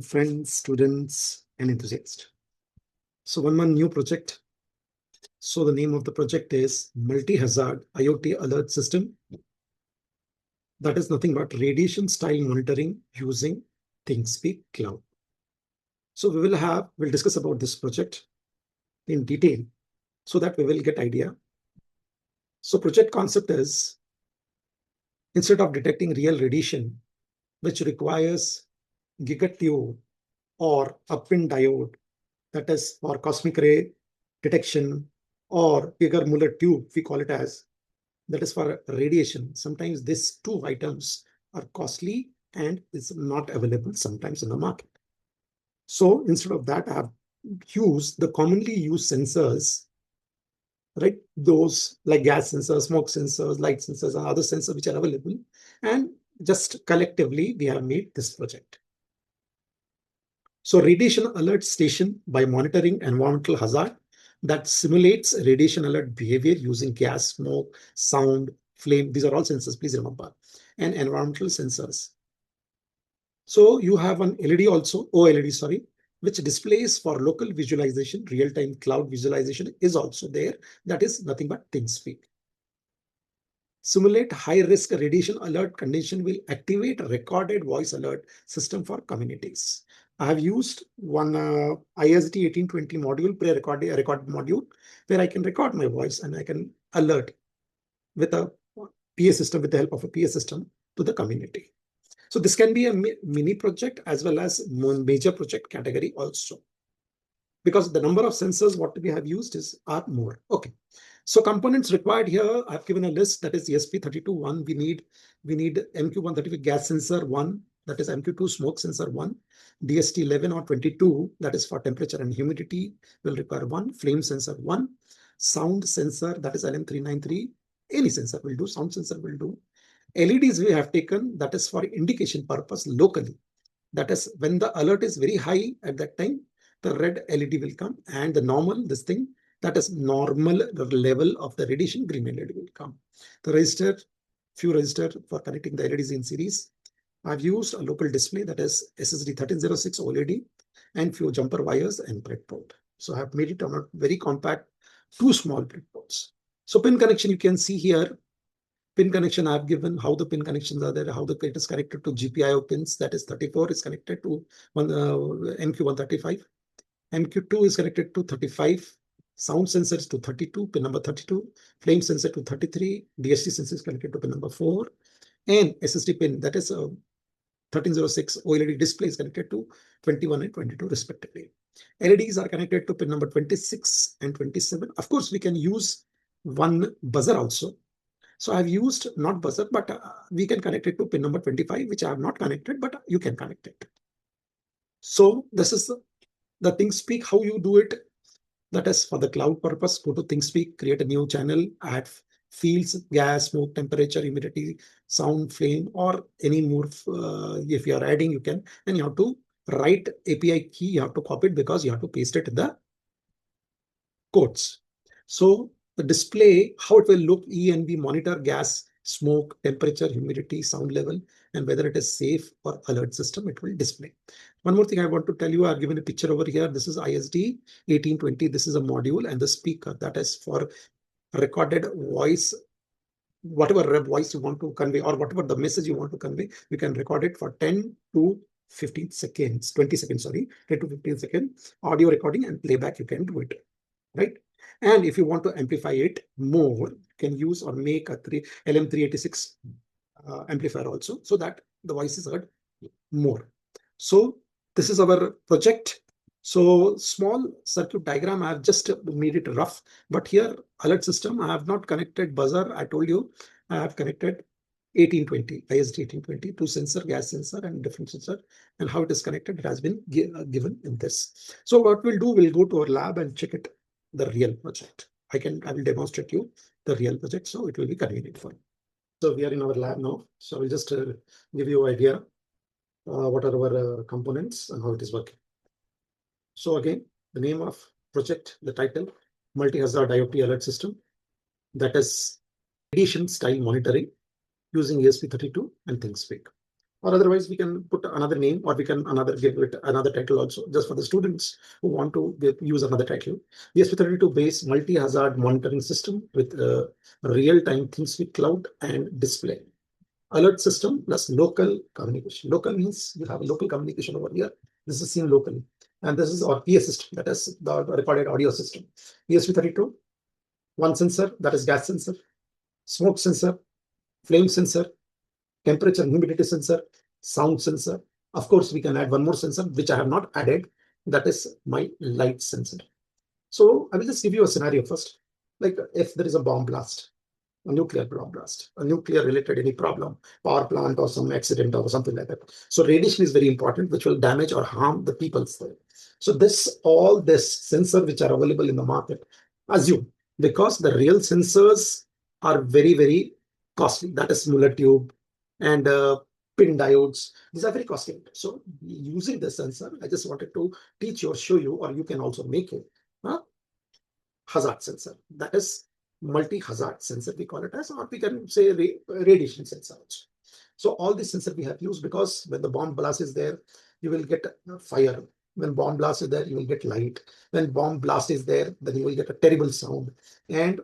friends, students, and enthusiasts. So one more new project. So the name of the project is Multi-Hazard IoT Alert System. That is nothing but radiation style monitoring using ThinkSpeak Cloud. So we'll discuss about this project in detail so that we will get idea. So project concept is, instead of detecting real radiation, which requires gigatube or a pin diode, that is for cosmic ray detection, or bigger Muller tube, we call it as, that is for radiation. Sometimes these two items are costly and is not available sometimes in the market. So instead of that, I have used the commonly used sensors, right? Those like gas sensors, smoke sensors, light sensors, and other sensors which are available. And just collectively, we have made this project. So radiation alert station by monitoring environmental hazard that simulates radiation alert behavior using gas, smoke, sound, flame. These are all sensors, please remember, and environmental sensors. So you have an LED also, OLED, sorry, which displays for local visualization. Real-time cloud visualization is also there. That is nothing but ThinkSpeak. Simulate high-risk radiation alert condition will activate a recorded voice alert system for communities. I have used one ISD1820 module, pre-recorded module, where I can record my voice and I can alert with a PA system, with the help of a PA system, to the community. So this can be a mini project as well as major project category also, because the number of sensors what we have used are more. Okay. So components required here, I've given a list, that is ESP32 we need MQ135 gas sensor 1, that is MQ2 smoke sensor 1, DST11 or 22, that is for temperature and humidity, will require 1, flame sensor 1, sound sensor, that is LM393, any sensor will do, sound sensor will do. LEDs we have taken, that is for indication purpose locally. That is when the alert is very high at that time, the red LED will come, and the normal, this thing, that is normal level of the radiation, green LED will come. The register, few register for connecting the LEDs in series. I've used a local display, that is SSD 1306 OLED, and few jumper wires and breadboard. So I have made it on a very compact, two small breadboards. So pin connection, you can see here. Pin connection I've given, how the pin connections are there, how it is connected to GPIO pins, that is 34 is connected to MQ135. MQ2 is connected to 35. Sound sensors to 32, pin number 32. Flame sensor to 33. DST sensor is connected to pin number 4. And SSD pin, that is 1306 OLED display is connected to 21 and 22 respectively. LEDs are connected to pin number 26 and 27. Of course, we can use one buzzer also. So I've used not buzzer, but we can connect it to pin number 25, which I have not connected, but you can connect it. So this is the ThinkSpeak, how you do it. That is for the cloud purpose. Go to ThinkSpeak, create a new channel, add fields, gas, smoke, temperature, humidity, sound, flame, or any more. If you are adding, you can. And you have to write API key. You have to copy it because you have to paste it in the codes. So the display, how it will look, ENV monitor gas, smoke, temperature, humidity, sound level, and whether it is safe or alert system, it will display. One more thing I want to tell you, I've given a picture over here. This is ISD 1820. This is a module, and the speaker, that is for recorded voice. Whatever voice you want to convey or whatever the message you want to convey, you can record it for 10 to 15 seconds, 20 seconds, sorry, 10 to 15 seconds audio recording, and playback, you can do it, right? And if you want to amplify it more, you can use or make a LM386 amplifier also, so that the voice is heard more. So this is our project. So small circuit diagram, I have just made it rough, but here alert system, I have not connected buzzer. I told you I have connected 1820, ISD 1820, two sensor, gas sensor and different sensor, and how it is connected, it has been given in this. So what we'll do, we'll go to our lab and check it, the real project. I will demonstrate you the real project, so it will be convenient for you. So we are in our lab now. So we'll just give you an idea what are our components and how it is working. So again, the name of project, the title, Multi-Hazard IoT Alert System, that is radiation style monitoring using ESP32 and ThinkSpeak. or otherwise we can put another name, or we can give it another title also, just for the students who want to use another title. ESP32-based multi-hazard monitoring system with real-time ThinkSpeak cloud and display. Alert system plus local communication. Local means you have a local communication over here. This is seen locally. And this is our PS system, that is the recorded audio system. ESP32, one sensor, that is gas sensor, smoke sensor, flame sensor, temperature and humidity sensor, sound sensor. Of course, we can add one more sensor, which I have not added. That is my light sensor. So I will just give you a scenario first. Like if there is a bomb blast, a nuclear bomb blast, a nuclear related any problem, power plant or some accident or something like that. So radiation is very important, which will damage or harm the people's there. So all this sensor which are available in the market, assume, because the real sensors are very, very costly. That is Muller tube and pin diodes. These are very costly. So using the sensor, I just wanted to teach you or show you, or you can also make it. Hazard sensor, that is multi-hazard sensor we call it as, or we can say radiation sensor also. So all these sensors we have used, because when the bomb blast is there, you will get fire. When bomb blast is there, you will get light. When bomb blast is there, then you will get a terrible sound and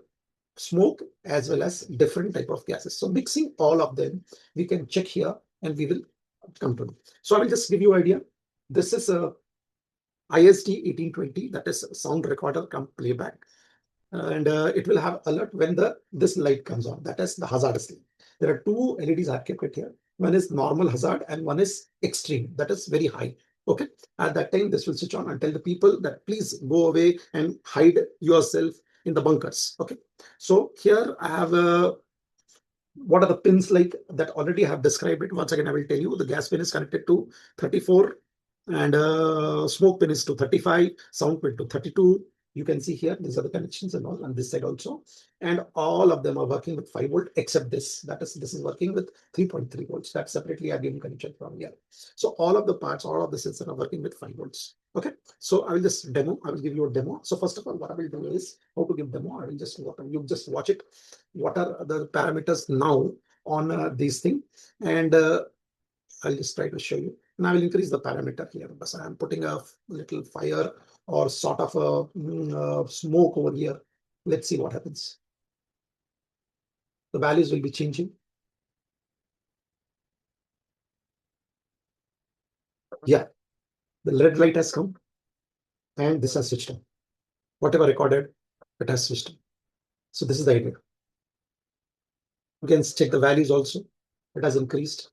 smoke, as well as different type of gases. So mixing all of them, we can check here and we will come to it. So I will just give you an idea. This is a IST1820, that is sound recorder come playback, and it will have alert when this light comes on. That is the hazardous light. There are two LEDs I kept it here. One is normal hazard and one is extreme, that is very high. Okay, at that time this will switch on and tell the people that please go away and hide yourself in the bunkers. Okay, so here I have what are the pins like that already have described it. Once again, I will tell you the gas pin is connected to 34 and smoke pin is to 35, sound pin to 32. You can see here, these are the connections and all on this side also. And all of them are working with 5 volt except this. That is, this is working with 3.3 volts. That's separately I've given connection from here. So all of the parts, all of the sensors are working with 5 volts. Okay, so I will just demo. I will give you a demo. So first of all, what I will do is how to give demo. I will just you just watch it. What are the parameters now on these things? And I'll just try to show you. And I will increase the parameter here because I am putting a little fire or sort of a smoke over here. Let's see what happens. The values will be changing. Yeah, the red light has come and this has switched on. Whatever recorded, it has switched on. So this is the idea. You can check the values also. It has increased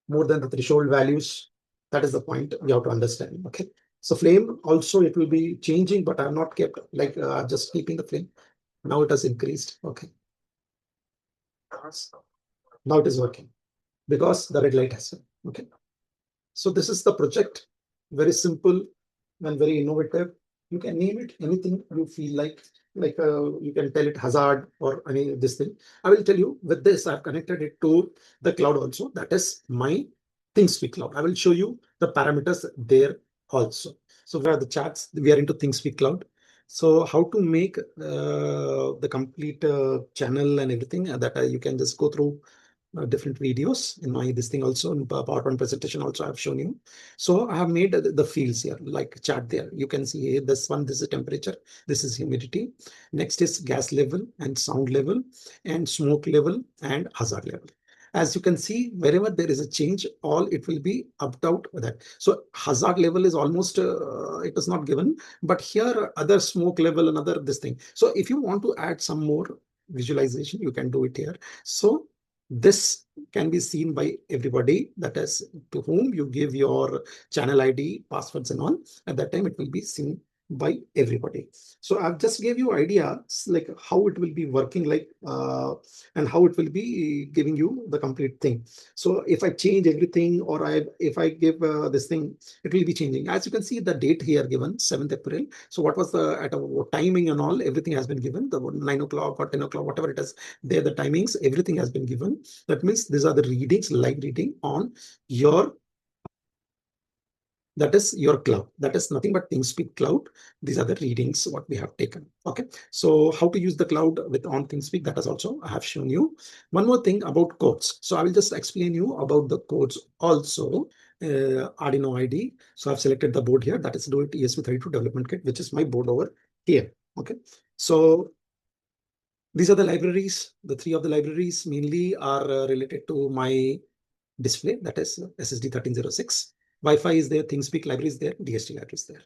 more than the threshold values. That is the point you have to understand. Okay. So flame also it will be changing, but I have not kept like just keeping the flame. Now it has increased. Okay. Now it is working because the red light has come. Okay. So this is the project. Very simple and very innovative. You can name it anything you feel like you can tell it hazard or any this thing. I will tell you with this, I've connected it to the cloud also. That is my ThinkSpeak cloud. I will show you the parameters there also. So where are the charts? We are into ThinkSpeak cloud. So how to make the complete channel and everything that you can just go through different videos in my this thing also in PowerPoint presentation also I've shown you. So I have made the fields here like chart there. You can see here this one, this is temperature, this is humidity. Next is gas level and sound level and smoke level and hazard level. As you can see, wherever there is a change, all it will be upped out with that. So hazard level is almost it is not given, but here other smoke level, another this thing. So if you want to add some more visualization, you can do it here. So this can be seen by everybody, that is to whom you give your channel ID, passwords and all. At that time, it will be seen by everybody. So I've just gave you ideas like how it will be working like and how it will be giving you the complete thing. So if I change everything or if I give this thing, it will be changing. As you can see the date here given 7th April. So what was the at a timing and all, everything has been given, the 9 o'clock or 10 o'clock, whatever it is there, the timings, everything has been given. That means these are the readings, live reading on your That is your cloud. That is nothing but ThinkSpeak cloud. These are the readings what we have taken. Okay. So how to use the cloud with on ThinkSpeak, that is also I have shown you. One more thing about codes. So I will just explain you about the codes also. Arduino ID. So I've selected the board here. That is do it ESP32 development kit, which is my board over here. Okay. So these are the libraries. The three of the libraries mainly are related to my display, that is SSD1306. Wi-Fi is there, ThinkSpeak library is there, DST library is there.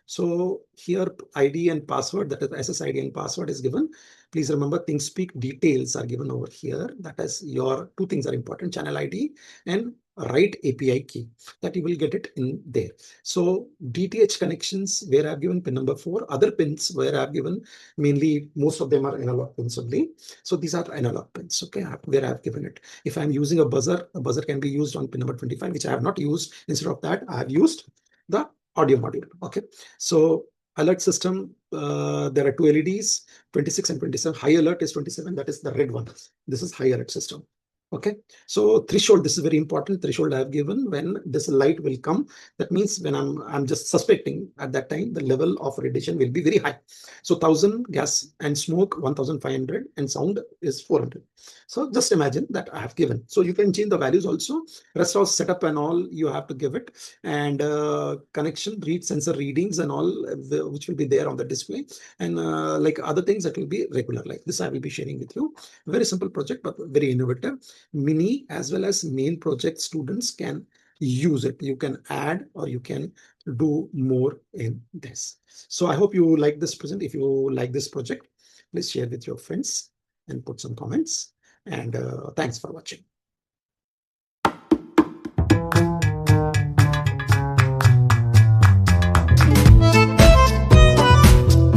So here ID and password, that is SSID and password is given. Please remember ThinkSpeak details are given over here. That is your two things are important, channel ID and write API key, that you will get it in there. So DTH connections where I've given pin number 4, other pins where I've given mainly most of them are analog pins only. So these are analog pins, okay, where I've given it. If I'm using a buzzer can be used on pin number 25, which I have not used. Instead of that, I have used the audio module. Okay, so alert system, there are two LEDs, 26 and 27. High alert is 27, that is the red one. This is high alert system. Okay, so threshold, this is very important. Threshold I have given when this light will come. That means when I'm just suspecting at that time the level of radiation will be very high. So 1000 gas and smoke 1500 and sound is 400. So just imagine that I have given. So you can change the values also. Rest of setup and all you have to give it, and connection, read sensor readings and all, which will be there on the display, and like other things that will be regular. Like this I will be sharing with you. Very simple project but very innovative. Mini as well as main project students can use it. You can add or you can do more in this. So I hope you like this present. If you like this project, please share with your friends and put some comments. And thanks for watching.